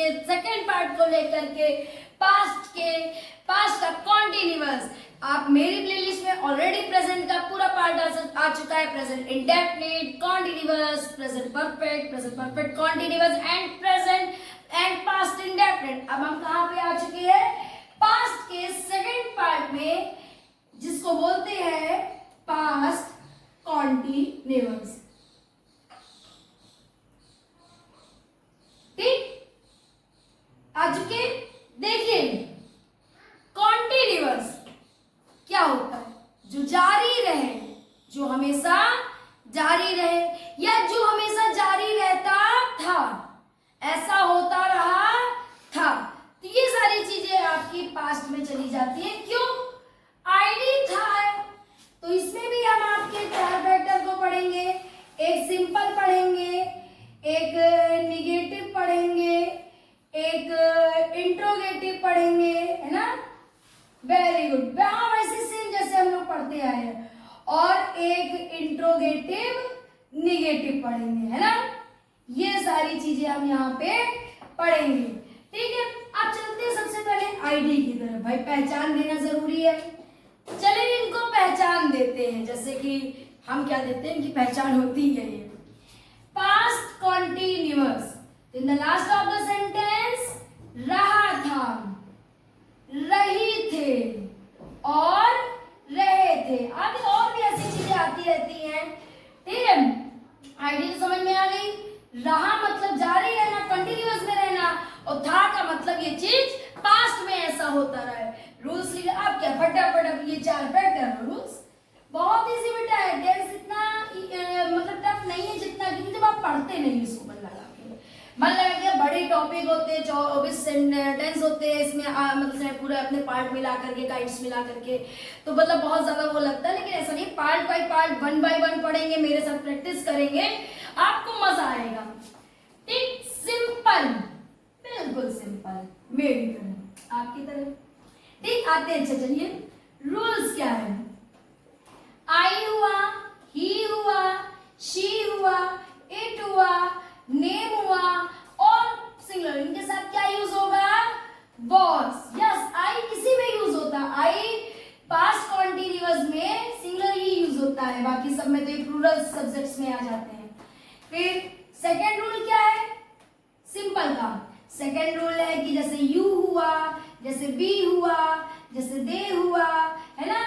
के second part को लेकर के पास्ट का कॉन्टिन्यूअस। आप मेरी प्लेलिस्ट में ऑलरेडी प्रेजेंट का पूरा पार्ट आ चुका है, present indefinite, continuous, present perfect continuous and present and past indefinite. अब हम कहाँ पे आ चुके हैं? पास्ट के सेकेंड पार्ट में, जिसको बोलते हैं पास्ट कॉन्टिन्यूअस। ठीक, आ चुके? देखिए कॉन्टिन्यूअस क्या होता है? जो जारी रहे, जो हमेशा जारी रहे या जो हमेशा जारी रहता था, ऐसा होता रहा था। तो ये सारी चीजें आपकी पास्ट में चली जाती है। क्यों? आईडी था है। तो इसमें भी हम आपके 4 फैक्टर को पढ़ेंगे। एक सिंपल पढ़ेंगे, एक निगेटिव पढ़ेंगे, एक इंट्रोगेटिव पढ़ेंगे, है ना? Very good. हाँ, वैसे सेम जैसे हम लोग पढ़ते आए हैं। और एक इंट्रोगेटिव निगेटिव पढ़ेंगे, है ना? ये सारी चीजें हम यहाँ पे पढ़ेंगे। ठीक है, आप चलते हैं सबसे पहले आईडी की तरफ। भाई पहचान देना जरूरी है। चलिए इनको पहचान देते हैं, जैसे कि हम क्या देते हैं, इनकी पहचान होती है। ये past continuous, in the last of the sentence रहा था, रही थे और रहे थे। आगे और भी ऐसी चीजें आती रहती हैं। ठीक है, आईडी तो समझ में आ गई। रहा मतलब जारी रहना, कंटिन्यूअस में रहना, और था का मतलब ये चीज पास्ट में ऐसा होता रहा है। रूल्स लिखे आप क्या फटाफट, अब ये 4 पैटर्न रूल्स बहुत इजी बेटा है। टेंस इतना मतलब टफ नहीं है जितना, क्योंकि जब आप पढ़ते नहीं इसको मन लगा के बड़े टॉपिक होते हैं, 24 टेंस होते हैं इसमें, मतलब पूरा अपने पार्ट मिला करके, गाइड्स मिला करके, तो मतलब बहुत ज्यादा वो लगता है। लेकिन ऐसा नहीं, पार्ट बाय पार्ट, 1 बाय 1 पढ़ेंगे, मेरे साथ प्रैक्टिस करेंगे, आपको मजा आएगा। ठीक, सिंपल, बिल्कुल सिंपल, मेरी तरह, आपकी तरह। ठीक, आते हैं। अच्छा चलिए, रूल्स क्या है? आई हुआ, ही हुआ, शी हुआ, इट हुआ, नेम हुआ, और सिंगुलर, इनके साथ क्या यूज होगा? वॉज। यस, आई किसी में यूज होता है। आई पास्ट कॉन्टिन्यूअस में सिंगुलर ही यूज होता है, बाकी सब में तो ये प्लूरल सब्जेक्ट्स में आ जाते हैं। फिर सेकेंड रूल क्या है? सिंपल का सेकेंड रूल है कि जैसे यू हुआ, जैसे वी हुआ, जैसे दे हुआ, है ना,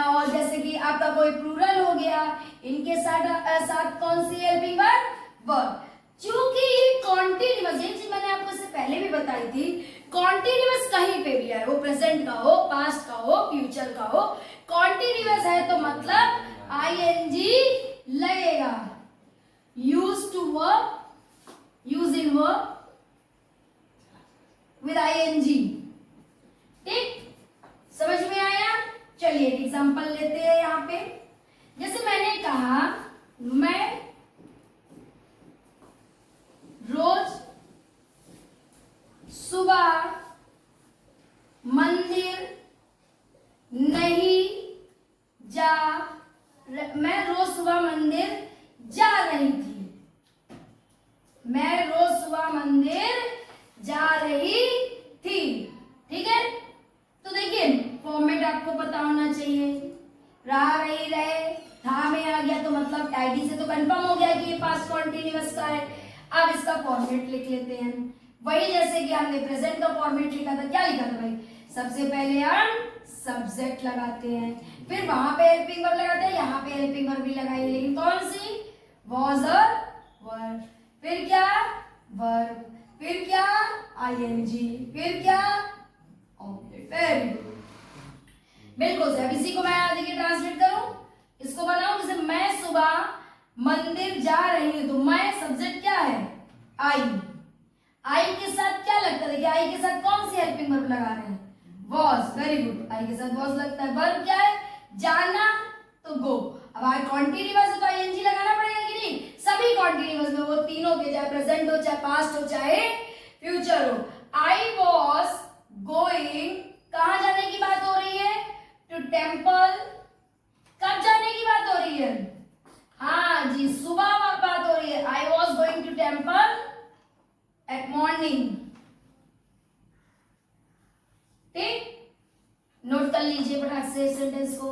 और जैसे कि आपका कोई प्लूरल हो गया, इनके साथ कौन सी हेल्पिंग वर्ब। चूंकि ये कॉन्टिन्यूअस, ये चीज मैंने आपको इससे पहले भी बताई थी, कॉन्टिन्यूअस कहीं पे भी है, वो प्रेजेंट का हो, पास्ट का हो, फ्यूचर का हो, कॉन्टिन्यूअस है तो मतलब आईएनजी लगेगा। Use to verb, use in verb with ING. ठीक, समझ में आया? चलिए एक एग्जांपल लेते हैं यहाँ पे। जैसे मैंने कहा, मैं रोज सुबह मंदिर नहीं जा, मैं रोज सुबह मंदिर जा रही थी। मैं रोज सुबह मंदिर जा रही थी। ठीक है, तो देखिए फॉर्मेट आपको पता होना चाहिए। रहा, रही, रहे, था में आ गया तो मतलब आईडी से तो कंफर्म हो गया कि ये पास्ट कॉन्टिन्यूअस का है। अब इसका फॉर्मेट लिख लेते हैं, वही जैसे कि हमने प्रेजेंट का फॉर्मेट लिखा था। क्या लिखा था भाई? सबसे पहले हम सब्जेक्ट लगाते हैं, फिर वहां पे हेल्पिंग वर्ब लगाते हैं, यहाँ पे हेल्पिंग वर्ब भी लगाएंगे, लेकिन कौन सी? वॉज और वर। फिर क्या? वर्ब। फिर क्या? आईएनजी। फिर क्या? ऑब्जेक्ट। वेरी गुड, बिल्कुल सही। अब इसी को मैं देखिए ट्रांसलेट करूं, इसको बनाऊं। जैसे मैं सुबह मंदिर जा रही हूं, तो मैं सब्जेक्ट क्या है? आई। आई के साथ क्या लगता है? देखिए आई के साथ कौन सी हेल्पिंग वर्ब लगा रहे हैं? वॉज। वेरी गुड, आई के साथ वॉज लगता है। वर्ब क्या है? जाना, तो गो। अब आई कॉन्टिन्यूअस है तो आईएनजी लगाना पड़ेगा कि नहीं? सभी कॉन्टिन्यूअस में, वो तीनों के, चाहे प्रेजेंट हो, चाहे पास्ट हो, चाहे फ्यूचर हो। आई वॉज गोइंग, कहां जाने की बात हो रही है? To temple. कब जाने की बात हो रही है? हाँ जी, सुबह बात हो रही है। I was going to temple at morning. फटाक से सेंटेंस को।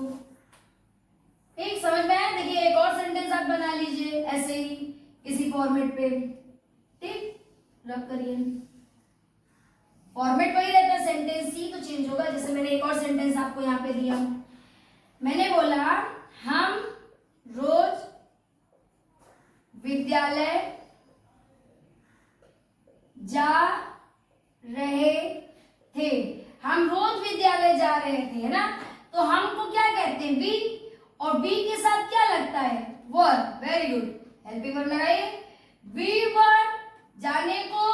ठीक, समझ में आया? देखिए एक और सेंटेंस आप बना लीजिए ऐसे ही इसी फॉर्मेट पे। ठीक, रब करिए, फॉर्मेट वही रहता है, सेंटेंस ही तो चेंज होगा। जैसे मैंने एक और सेंटेंस आपको यहाँ पे दिया, मैंने बोला हम रोज विद्यालय जा रहे थे। हम रोज विद्यालय जा रहे थे, है ना? तो हमको क्या कहते हैं? वी, और वी के साथ क्या लगता है? वर। वेरी गुड, हेल्पिंग वर्ब लगाइए। वी वर, जाने को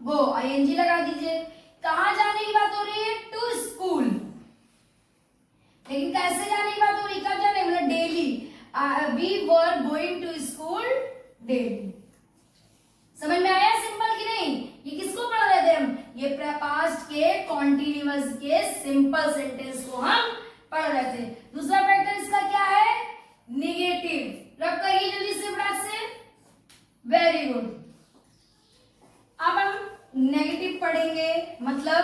गो, आईएनजी लगा दीजिए। कहाँ जाने की बात हो रही है? To school. लेकिन कैसे जाने की बात हो रही है? कब जाने? मतलब daily. We were going to school daily. समझ में आया सिंपल कि नहीं? ये किसको पढ़ रहे थे हम? ये पास्ट के कॉन्टिन्यूअस के सिंपल सेंटेंस को हम पढ़ रहे थे। दूसरा फैक्टर इसका क्या है? निगेटिव। रब करिए जल्दी से, फटाक से। Very good. अब हम नेगेटिव पढ़ेंगे, मतलब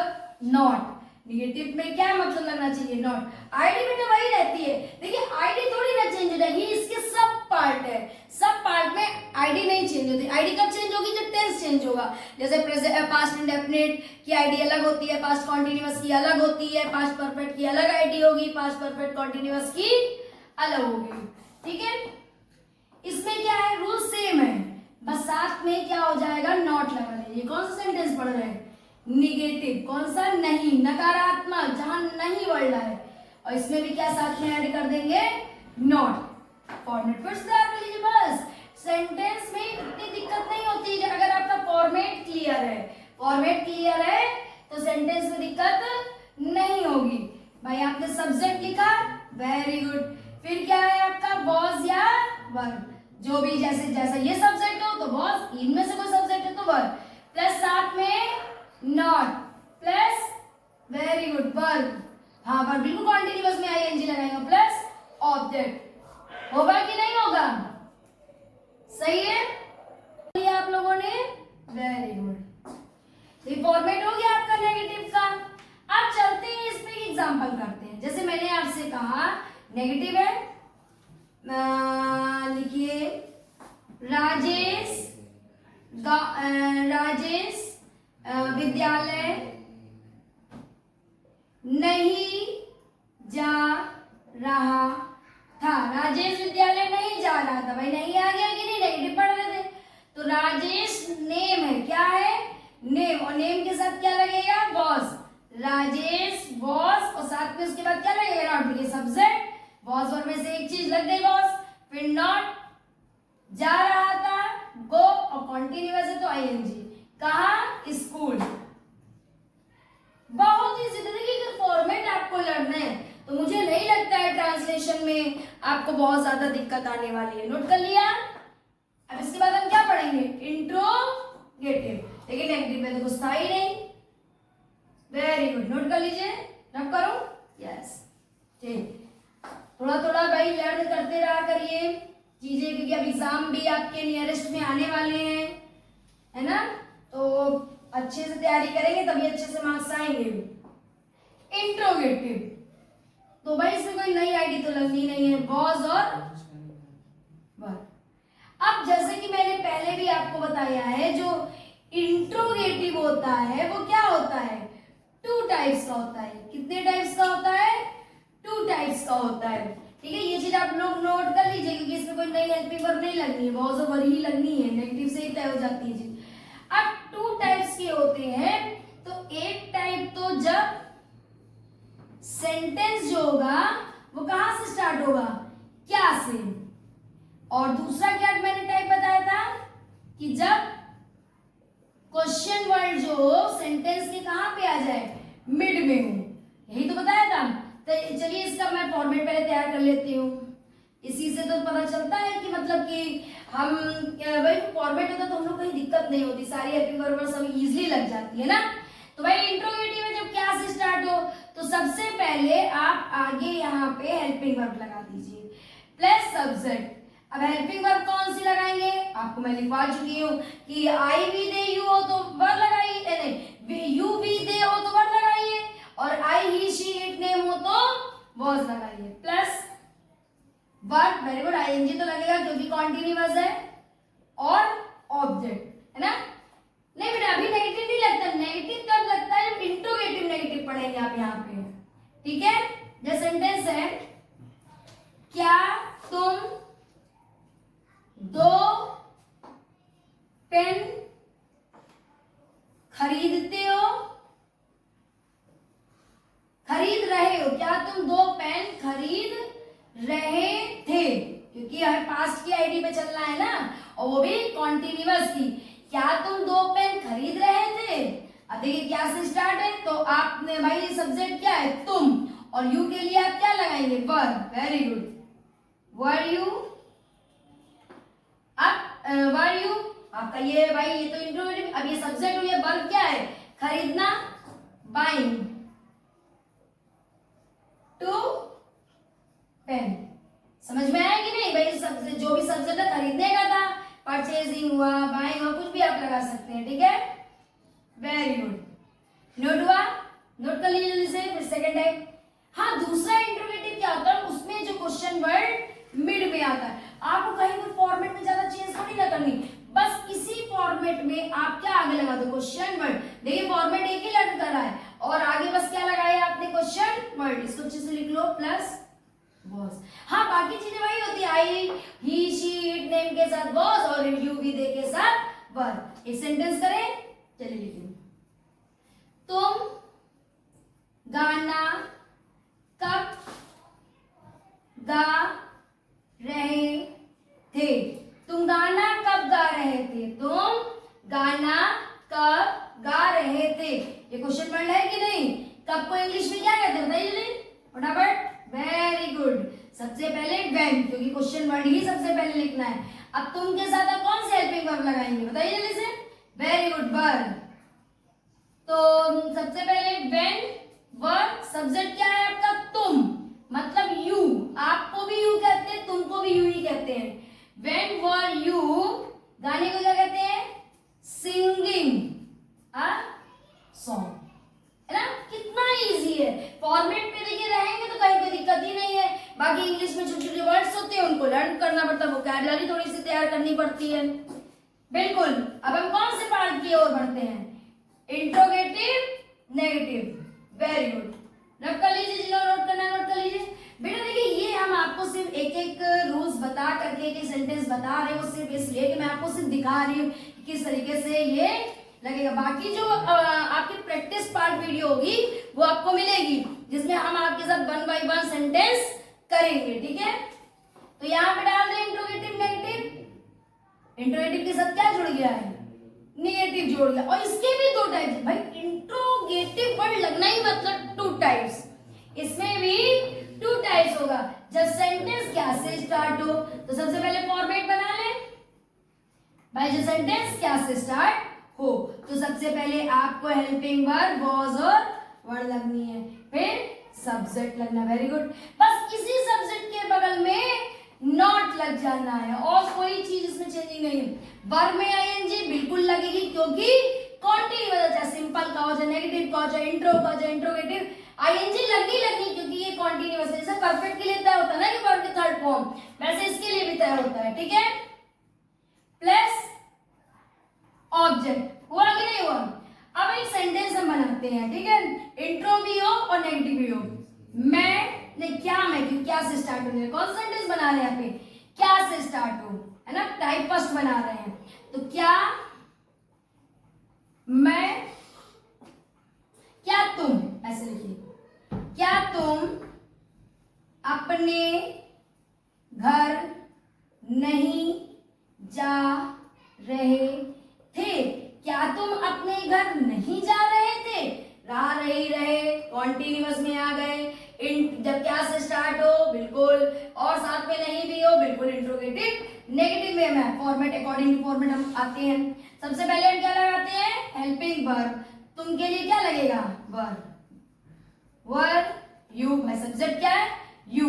नॉट। निगेटिव में क्या मतलब लगना चाहिए? नॉट। आईडी बेटा वही रहती है। देखिए आईडी थोड़ी ना चेंज हो जाएगी, इसके सब पार्ट है। सब पार्ट में आईडी नहीं चेंज होती। आईडी कब चेंज होगी? जब टेंस चेंज होगा। जैसे पास्ट इंडेफिनिट की आईडी अलग होती है, पास्ट कॉन्टिन्यूअस की अलग होती है, पास्ट परफेक्ट की अलग आईडी होगी, पास्ट परफेक्ट कॉन्टिन्यूअस की अलग होगी। ठीक है, इसमें क्या है? रूल सेम है, बस साथ में क्या हो जाएगा? नॉट लगा लीजिए। कौन सा सेंटेंस पढ़ रहे हैं? निगेटिव। कौन सा? नहीं, नकारात्मक, जहां नहीं वर्ड है। और इसमें भी क्या साथ में ऐड कर देंगे? नॉट। फॉर्मेट फिर से तैयार कर लीजिए। बस सेंटेंस में इतनी दिक्कत नहीं होती है अगर आपका फॉर्मेट क्लियर है। फॉर्मेट क्लियर है तो सेंटेंस में दिक्कत नहीं होगी। भाई आपने सब्जेक्ट लिखा, वेरी गुड। फिर क्या है आपका? वॉज या वर्ब, जो भी जैसे जैसा ये सब्जेक्ट हो तो वॉज, इनमें से कोई सब्जेक्ट है तो वर्ब, प्लस साथ में not, plus very good verb. हाँ, वर्ब बिल्कुल कॉन्टिन्यूअस में आईएनजी लगाएंगे, प्लस ऑब्जेक्ट। होगा कि नहीं होगा? सही है आप लोगों ने? Very good. तो फॉर्मेट हो गया आपका नेगेटिव का। अब चलते हैं इस पे एग्जांपल करते हैं। जैसे मैंने आपसे कहा नेगेटिव है, लिखिए राजेश विद्यालय नहीं जा रहा था। राजेश विद्यालय नहीं जा रहा था। भाई नहीं आ गया कि नहीं? नेगेटिव पढ़ रहे थे तो राजेश नेम है, क्या है? नेम। और नेम के साथ क्या लगेगा? वॉज। राजेश वॉज, और साथ में उसके बाद क्या लगेगा? नॉट। देखिए सब्जेक्ट वॉज वर्ब में से एक चीज लग गई वॉज, फिर नॉट, जा रहा था, गो, और कॉन्टिन्यूअस है तो आईएनजी। कहा? स्कूल। बहुत ही जिंदगी का फॉर्मेट आपको लड़ना है तो मुझे नहीं लगता है ट्रांसलेशन में आपको बहुत ज्यादा दिक्कत आने वाली है। नोट कर लिया? अब इसके बाद हम क्या पढ़ेंगे? इंट्रोगेटिव। लेकिन नेगेटिव में तो कुछ था ही नहीं। वेरी गुड, नोट कर लीजिए। रब करो? यस, ठीक। थोड़ा थोड़ा भाई लर्न करते रहा करिए चीजें, क्योंकि अब एग्जाम भी आपके नियरेस्ट में आने वाले हैं, है ना? तो अच्छे से तैयारी करेंगे तभी अच्छे से मार्क्स आएंगे। इंट्रोगेटिव तो भाई इसमें कोई नई आईडी तो लगनी नहीं है, वॉज और वर्ब। अब जैसे कि मैंने पहले भी आपको बताया है, जो इंट्रोगेटिव होता है वो क्या होता है? 2 टाइप्स का होता है। कितने टाइप्स का होता है? 2 टाइप्स का होता है। ठीक है, ये चीज आप लोग नोट कर लीजिए क्योंकि इसमें कोई नई हेल्पिंग वर्ब नहीं लगनी है, वॉज और वर्ब ही लगनी है। नेगेटिव से ही तय हो जाती है चीज। अब 2 टाइप्स के होते हैं। तो एक टाइप तो जब सेंटेंस जो होगा वो कहां से स्टार्ट होगा? क्या से। और दूसरा क्या मैंने टाइप बताया था कि जब क्वेश्चन वर्ड जो सेंटेंस के कहां पे आ जाए? मिड में हो। यही तो बताया था। तो चलिए इसका मैं फॉर्मेट पहले तैयार कर लेती हूँ। इसी से तो पता चलता है कि मतलब कि हम भाई फॉर्मेट होता तो हम लोग कहीं दिक्कत नहीं होती, सारी हेल्पिंग वर्ब सब इजीली लग जाती है ना। तो भाई इंट्रोगेटिव में जब क्या से स्टार्ट हो तो सबसे पहले आप आगे यहाँ पे हेल्पिंग वर्ब लगा दीजिए प्लस सब्जेक्ट। अब हेल्पिंग वर्ब कौन सी लगाएंगे? आपको मैं लिखवा चुकी हूँ कि आई वी दे यू हो तो वर्ब लगाइए, नहीं यू वी दे हो तो वर्ब लगाइए, और I he she it name हो तो वॉज लगाइए plus verb, very good, ING तो लगेगा क्योंकि कॉन्टिन्यूअस है, और ऑब्जेक्ट है ना। नहीं बेटा अभी नेगेटिव नहीं लगता, नेगेटिव कब लगता है जब इंट्रोगेटिव नेगेटिव पढ़ेंगे आप यहाँ पे, ठीक है। जो सेंटेंस है, क्या तुम 2 पेन खरीदते हो, खरीद रहे हो, क्या तुम 2 पेन खरीद रहे थे, क्योंकि हमें पास्ट की आईडी पे चलना है ना, और वो भी कॉन्टिन्यूअस की। क्या तुम 2 पेन खरीद रहे थे, अब देखिए क्या से स्टार्ट है, तो आपने भाई सब्जेक्ट क्या है, तुम, और यू के लिए आप क्या लगाएंगे, वर, वेरी गुड, वर यू, अब वर यू आपका ये भाई ये तो इंट्रोगेटिव, अब ये सब्जेक्ट हुई है, वर्ब क्या है, खरीदना, बाइंग 2 पेन। समझ में आया कि नहीं भाई, सब्जेक्ट जो भी सब्जेक्ट है खरीदने का था, परचेजिंग हुआ, बाइंग हुआ, कुछ भी आप लगा सकते हैं, ठीक है, वेरी गुड। नोट हुआ, नोट कर लीजिए जल्दी से, फिर सेकंड टाइप। हाँ, दूसरा इंट्रोगेटिव क्या होता है, उसमें जो क्वेश्चन वर्ड मिड में आता है, आपको कहीं भी फॉर्मेट में ज्यादा चेंज थोड़ी ना करनी, बस इसी फॉर्मेट में आप क्या आगे लगा दो, क्वेश्चन वर्ड। देखिए फॉर्मेट एक ही लग कर रहा है, और आगे बस क्या लगाया आपने, क्वेश्चन वर्ड, इसको अच्छे से लिख लो, प्लस वॉज। हाँ, बाकी चीजें वही होती है, आई, ही, शी, इट, नेम के साथ वॉज, और यू भी दे के साथ वर। एक सेंटेंस करें, चलिए लिखिए, तुम गाना कब गा रहे थे, तुम गाना कब गा रहे थे, तुम गाना कब गा रहे थे, ये क्वेश्चन वर्ड है कि नहीं। कब को इंग्लिश में क्या कहते हैं बताइए फटाफट, वेरी गुड, सबसे पहले व्हेन, क्योंकि क्वेश्चन वर्ड ही सबसे पहले लिखना है। अब तुम के साथ आप कौन से हेल्पिंग वर्ब लगाएंगे बताइए जल्दी से, वेरी गुड, वर्ब, तो सबसे पहले व्हेन, वर्ब, सब्जेक्ट क्या है आपका, तुम, मतलब यू, आपको भी यू कहते हैं, तुमको भी यू ही कहते हैं। व्हेन वर यू, गाने को क्या कहते हैं, सिंगिंग अ सॉन्ग, है ना, कितना इजी है। फॉर्मेट पे देखिए रहेंगे तो कहीं कोई दिक्कत ही नहीं है। बाकी इंग्लिश में छोटे छोटे वर्ड्स होते हैं, उनको लर्न करना पड़ता है, वोकैबुलरी थोड़ी सी तैयार करनी पड़ती है, बिल्कुल। अब हम कौन से पार्ट की ओर बढ़ते हैं, interrogative negative, very good, note कर लीजिए, जिन्होंने नोट करना नोट कर लीजिए। बेटा देखिए ये हम आपको सिर्फ एक एक रूल्स बता करके एक सेंटेंस बता रहे हो, सिर्फ इसलिए कि मैं आपको सिर्फ दिखा रही हूँ कि किस तरीके से ये लगेगा। बाकी जो आपकी प्रैक्टिस पार्ट वीडियो होगी वो आपको मिलेगी, जिसमें हम आपके साथ 1 बाय 1 सेंटेंस करेंगे, ठीक है। तो यहाँ पे डाल दें इंट्रोगेटिव नेगेटिव, इंट्रोगेटिव के साथ क्या जुड़ गया है, नेगेटिव जोड़ गया, और इसके भी 2 टाइप्स भाई, इंट्रोगेटिव वर्ड लगना ही मतलब 2 टाइप्स, इसमें भी 2 टाइप्स होगा। जब सेंटेंस क्या से स्टार्ट हो तो सबसे पहले फॉर्मेट बना ले भाई, जब सेंटेंस क्या से स्टार्ट हो तो सबसे पहले आपको हेल्पिंग वर्ब, वॉज और वर्ड लगनी है, फिर सब्जेक्ट लगना, वेरी गुड। बस इसी सब्जेक्ट के बगल में नॉट लग जाना है, और कोई चीज इसमें चेंजिंग नहीं है। वर्ब में आईएनजी बिल्कुल लगेगी, क्योंकि कॉन्टिन्यूअस, चाहे सिंपल का हो, चाहे नेगेटिव का हो, चाहे इंट्रो का, चाहे इंट्रोगेटिव, आईएनजी लगनी, क्योंकि ये कॉन्टिन्यूअस है। जैसे परफेक्ट के लिए तय होता है ना कि वर्ब के थर्ड फॉर्म, वैसे इसके लिए भी तय होता है, ठीक है। प्लस ऑब्जेक्ट, हुआ कि नहीं हुआ। अब एक सेंटेंस हम बनाते हैं, ठीक है, इंट्रो भी हो और नेगेटिव भी हो। क्या से स्टार्ट हो, कौन सा सेंटेंस बना रहे हैं यहाँ पे, क्या से स्टार्ट हो, है ना, टाइप फर्स्ट बना रहे हैं, तो क्या मैं, क्या तुम, ऐसे लिखिए, क्या तुम अपने घर नहीं जा रहे थे, क्या तुम अपने घर नहीं जा रहे थे, रहे कॉन्टिन्यूअस में आ गए, जब क्या से स्टार्ट हो बिल्कुल, और साथ में नहीं भी हो बिल्कुल इंट्रोगेटिव नेगेटिव में है। फॉर्मेट अकॉर्डिंग टू फॉर्मेट हम आते हैं। सबसे पहले हम क्या लगाते हैं, हेल्पिंग वर्ब, तुम के लिए क्या लगेगा, वर्ब, वर्ब यू, भाई सब्जेक्ट क्या है, यू,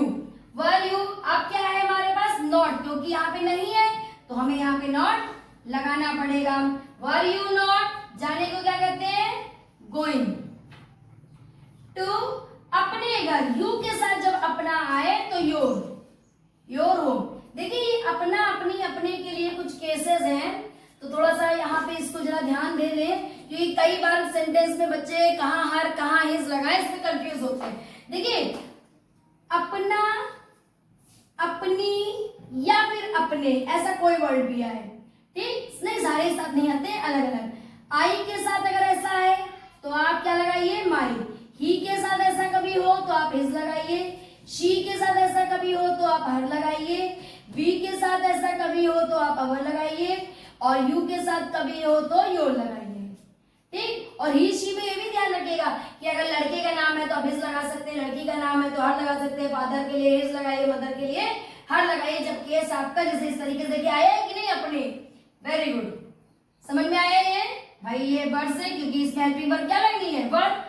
वर्ब यू। अब क्या है हमारे पास, नॉट, क्योंकि यहाँ पे नहीं है तो हमें यहाँ पे नॉट लगाना पड़ेगा। वर यू नॉट, जाने को क्या कहते हैं, गोइंग टू अपने घर, यू के साथ जब अपना आए तो योर होम। देखिए ये अपना अपनी अपने के लिए कुछ केसेस हैं, तो थोड़ा सा यहाँ पे इसको जरा ध्यान दे दें, क्योंकि कई बार सेंटेंस में बच्चे कहाँ हर कहाँ हिज लगाए, इसमें कंफ्यूज होते हैं। देखिए अपना, अपनी या फिर अपने, ऐसा कोई वर्ड भी आए, ठीक, नहीं सारे साथ नहीं आते, अलग अलग। आई के साथ अगर ऐसा है तो आप क्या लगाइए, माई। ही के साथ ऐसा कभी हो तो आप हिज लगाइए। शी के साथ ऐसा कभी हो तो आप हर लगाइए। वी के साथ ऐसा कभी हो तो आप अवर लगाइए। और यू के साथ कभी हो तो योर लगाइए, ठीक। और ही शी में ये भी ध्यान रखिएगा कि अगर लड़के का नाम है तो आप हिज लगा सकते हैं, लड़की का नाम है तो हर लगा सकते हैं। फादर के लिए हिज लगाइए, मदर के लिए हर लगाइए। जब केस आपका जैसे इस तरीके से आया है कि नहीं अपने, वेरी गुड, समझ में आया ये भाई। ये वर्ड से, क्योंकि इसमें हेल्पिंग वर्ब क्या लगनी है, वर्ड।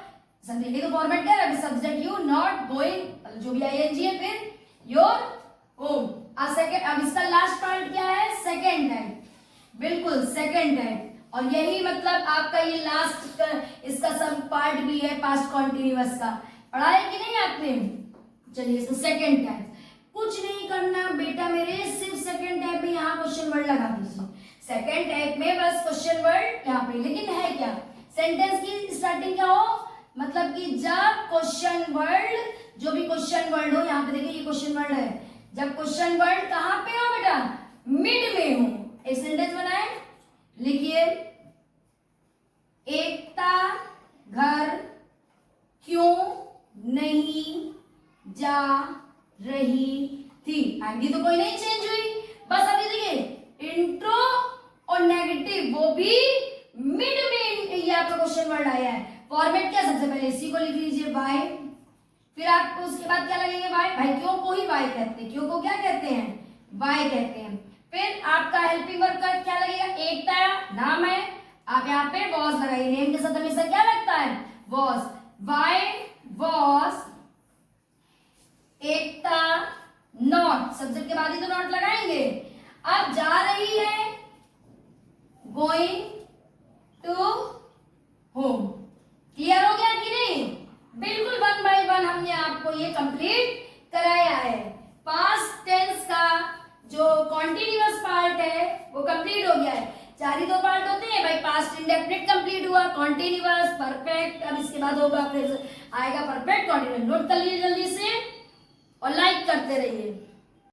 समझिए तो फॉर्मेट क्या है, सब्जेक्ट यू, नॉट, गोइंग, जो भी आईएनजी है, फिर योर होम। अब इसका लास्ट पार्ट क्या है, सेकेंड टाइम, बिल्कुल सेकेंड टाइम। और यही मतलब आपका ये लास्ट इसका सब पार्ट भी है पास्ट कॉन्टिन्यूअस का, पढ़ा है कि नहीं आपने। चलिए इसको सेकेंड टाइम, कुछ नहीं करना बेटा मेरे, सिर्फ सेकेंड टाइप में यहाँ क्वेश्चन वर्ड लगा दीजिए। सेकेंड टाइप में बस क्वेश्चन वर्ड यहाँ पे, लेकिन है क्या, सेंटेंस की स्टार्टिंग क्या हो, मतलब कि जब क्वेश्चन वर्ड, जो भी क्वेश्चन वर्ड हो, यहाँ पे देखिए ये क्वेश्चन वर्ड है, जब क्वेश्चन वर्ड कहाँ पे हो बेटा, मिड में हो। एक सेंटेंस बनाए, लिखिए एकता घर क्यों नहीं जा रही थी। आगे तो कोई नहीं चेंज हुई, बस अभी देखिए इंट्रो और नेगेटिव वो भी मिड में ये आपका क्वेश्चन वर्ड आया है। फॉर्मेट क्या, सबसे पहले इसी को लिख लीजिए वाई, फिर आपको उसके बाद क्या लगेंगे वाई, भाई क्यों को ही वाई कहते हैं, क्यों को क्या कहते हैं, वाई कहते हैं। फिर आपका हेल्पिंग वर्ब का क्या लगेगा, एकता नाम है, आप यहाँ पे वॉज लगाइए, नेम के साथ हमेशा क्या लगता है, was. Why was Ekta not, subject के बाद ही तो नॉट लगाएंगे। अब जा रही है, गोइंग टू होम। क्लियर हो गया कि नहीं, बिल्कुल 1 by 1 हमने आपको ये कंप्लीट कराया है। पास्ट टेंस का जो कॉन्टिन्यूअस पार्ट है वो कंप्लीट हो गया है। 4 ही 2 पार्ट होते हैं भाई, पास्ट इंडेफिनिट कंप्लीट हुआ, कॉन्टिन्यूअस, परफेक्ट, अब इसके बाद होगा फिर आएगा परफेक्ट कॉन्टिन्यूअस। नोट कर लीजिए जल्दी से और लाइक करते रहिए।